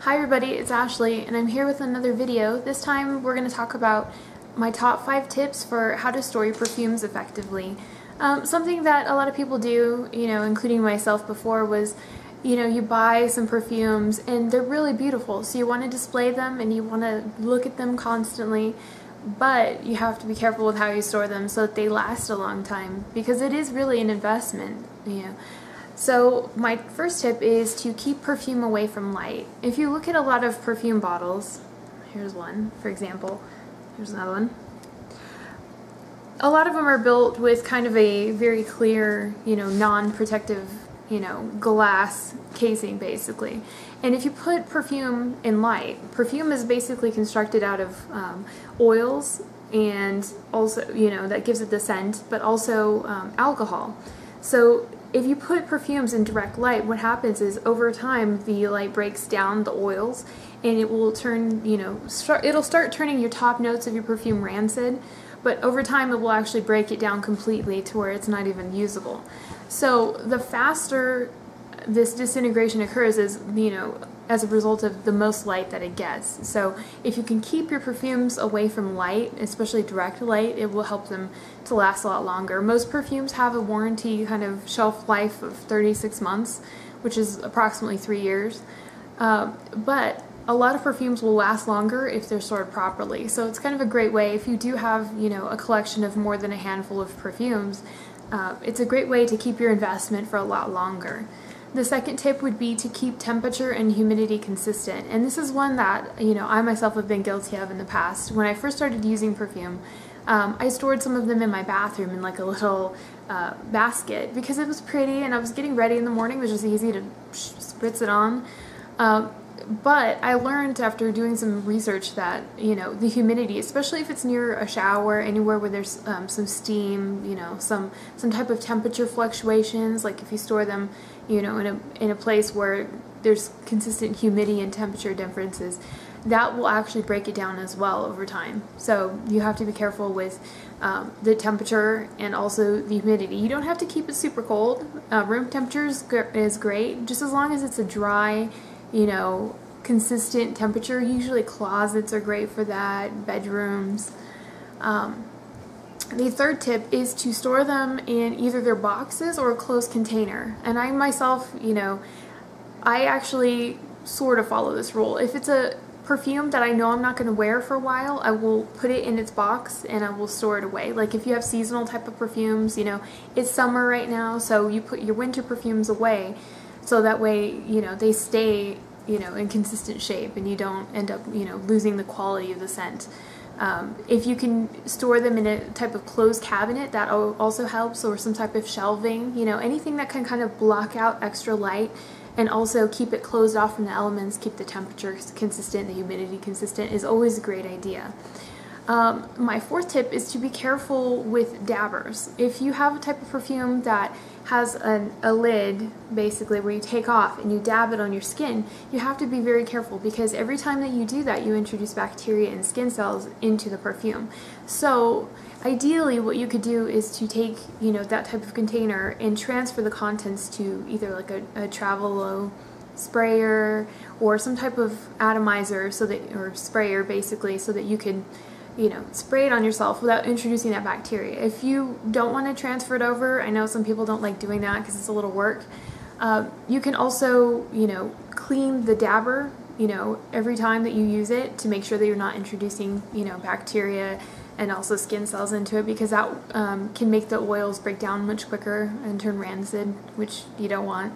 Hi everybody, it's Ashley and I'm here with another video. This time we're going to talk about my top 5 tips for how to store your perfumes effectively. Something that a lot of people do, including myself before, was you buy some perfumes and they're really beautiful, so you want to display them and you want to look at them constantly, but you have to be careful with how you store them so that they last a long time, because it is really an investment. So my first tip is to keep perfume away from light. If you look at a lot of perfume bottles, here's one for example, here's another one. A lot of them are built with kind of a very clear, non-protective, glass casing basically. And if you put perfume in light, perfume is basically constructed out of oils, and also, that gives it the scent, but also alcohol. So if you put perfumes in direct light, what happens is over time the light breaks down the oils and it will turn, it'll start turning your top notes of your perfume rancid, but over time it will actually break it down completely to where it's not even usable. So the faster this disintegration occurs is, as a result of the most light that it gets. So if you can keep your perfumes away from light, especially direct light, it will help them to last a lot longer. Most perfumes have a warranty kind of shelf life of 36 months, which is approximately 3 years. But a lot of perfumes will last longer if they're stored properly. So it's kind of a great way if you do have, a collection of more than a handful of perfumes. It's a great way to keep your investment for a lot longer. The second tip would be to keep temperature and humidity consistent, and this is one that I myself have been guilty of in the past. When I first started using perfume, I stored some of them in my bathroom in like a little basket because it was pretty and I was getting ready in the morning. It was just easy to spritz it on. But I learned after doing some research that, the humidity, especially if it's near a shower, anywhere where there's some steam, some type of temperature fluctuations, like if you store them, in a place where there's consistent humidity and temperature differences, that will actually break it down as well over time. So you have to be careful with the temperature and also the humidity. You don't have to keep it super cold. Room temperature is great, just as long as it's a dry, consistent temperature. Usually closets are great for that, bedrooms. The third tip is to store them in either their boxes or a closed container. And I myself, I actually sort of follow this rule. If it's a perfume that I know I'm not going to wear for a while, I will put it in its box and I will store it away. Like if you have seasonal type of perfumes, it's summer right now, so you put your winter perfumes away, so that way, they stay, in consistent shape and you don't end up, losing the quality of the scent. If you can store them in a type of closed cabinet, that also helps, or some type of shelving, anything that can kind of block out extra light and also keep it closed off from the elements, keep the temperature consistent, the humidity consistent, is always a great idea. My fourth tip is to be careful with dabbers. If you have a type of perfume that has a lid, basically, where you take off and you dab it on your skin, you have to be very careful, because every time that you do that, you introduce bacteria and skin cells into the perfume. So ideally what you could do is to take, that type of container and transfer the contents to either like a travel sprayer or some type of atomizer, or sprayer basically, so that you can spray it on yourself without introducing that bacteria. If you don't want to transfer it over, I know some people don't like doing that because it's a little work. You can also, clean the dabber, every time that you use it, to make sure that you're not introducing, bacteria and also skin cells into it, because that can make the oils break down much quicker and turn rancid, which you don't want.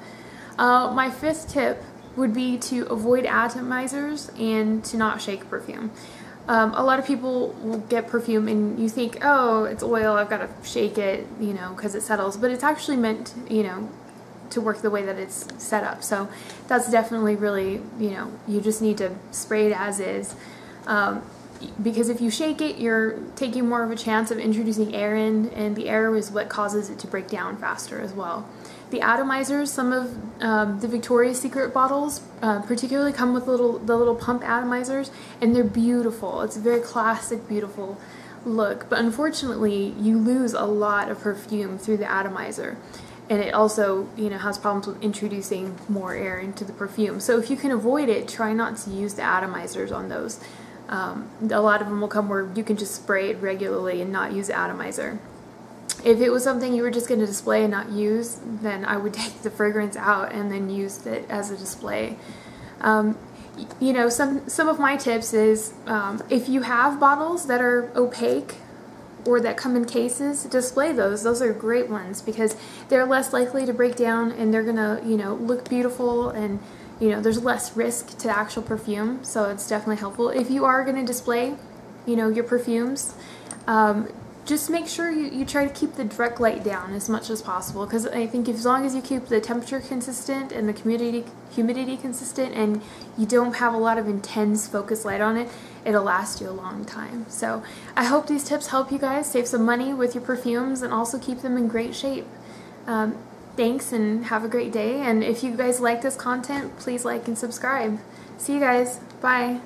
My fifth tip would be to avoid atomizers and to not shake perfume. A lot of people will get perfume and you think, oh, it's oil, I've got to shake it, because it settles, but it's actually meant, to work the way that it's set up. So that's definitely really, you just need to spray it as is. Because if you shake it, you're taking more of a chance of introducing air in, and the air is what causes it to break down faster as well. The atomizers, some of the Victoria's Secret bottles particularly come with the little pump atomizers, and they're beautiful. It's a very classic, beautiful look, but unfortunately you lose a lot of perfume through the atomizer. and it also, you know, has problems with introducing more air into the perfume. So if you can avoid it, try not to use the atomizers on those. A lot of them will come where you can just spray it regularly and not use the atomizer. If it was something you were just going to display and not use, then I would take the fragrance out and then use it as a display. You know, some of my tips is if you have bottles that are opaque or that come in cases, display those. Those are great ones because they're less likely to break down and they're gonna, you know, look beautiful, and you know, there's less risk to actual perfume, so it's definitely helpful. If you are gonna display, you know, your perfumes, just make sure you try to keep the direct light down as much as possible, because I think as long as you keep the temperature consistent and the humidity consistent and you don't have a lot of intense focus light on it, it'll last you a long time. So I hope these tips help you guys save some money with your perfumes and also keep them in great shape. Thanks and have a great day, and if you guys like this content, please like and subscribe. See you guys. Bye.